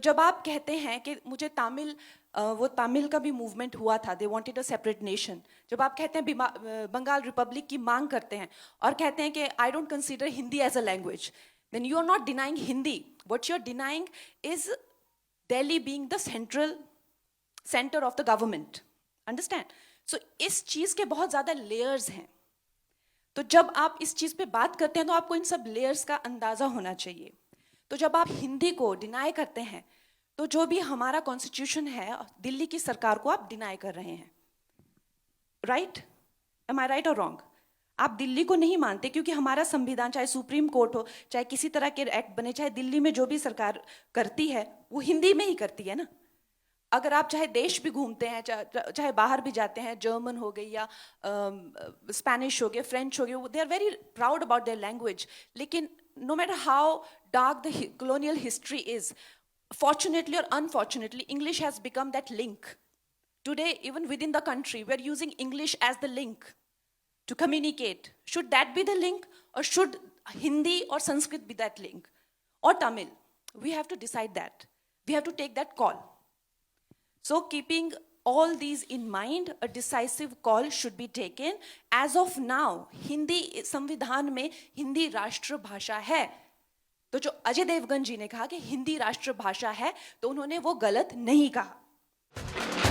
जब आप कहते हैं कि मुझे तमिल, वो तमिल का भी मूवमेंट हुआ था, they wanted a separate nation. जब आप कहते हैं बंगाल रिपब्लिक की मांग करते हैं और कहते हैं कि I don't consider Hindi as a language, then you are not denying Hindi, what you are denying is Delhi being the centre of the government. Understand? So इस चीज के बहुत ज्यादा लेयर्स हैं। तो जब आप इस चीज पे बात करते हैं तो आपको इन सब लेयर्स का अंदाजा होना चाहिए। तो जब आप हिंदी को डिनाई करते हैं तो जो भी हमारा कॉन्स्टिट्यूशन है, दिल्ली की सरकार को आप डिनाई कर रहे हैं। राइट? एम आई राइट और रॉन्ग? आप दिल्ली को नहीं मानते क्योंकि हमारा संविधान, चाहे सुप्रीम कोर्ट हो, चाहे किसी तरह के एक्ट बने, चाहे दिल्ली में जो भी सरकार करती है वो हिंदी में ही करती है ना। अगर आप चाहे देश भी घूमते हैं, चाहे बाहर भी जाते हैं, जर्मन हो गई या स्पेनिश हो गए, फ्रेंच हो गए, they are very proud about their language. लेकिन no matter how dark the colonial history is, fortunately or unfortunately, English has become that link. Today, even within the country, we are using English as the link to communicate. Should that be the link, or should Hindi or Sanskrit be that link? Or Tamil? We have to decide that. We have to take that call. So keeping all these in mind, a decisive call should be taken. As of now, Hindi संविधान में हिंदी राष्ट्र भाषा है। तो जो अजय देवगन जी ने कहा कि हिंदी राष्ट्र भाषा है, तो उन्होंने वो गलत नहीं कहा।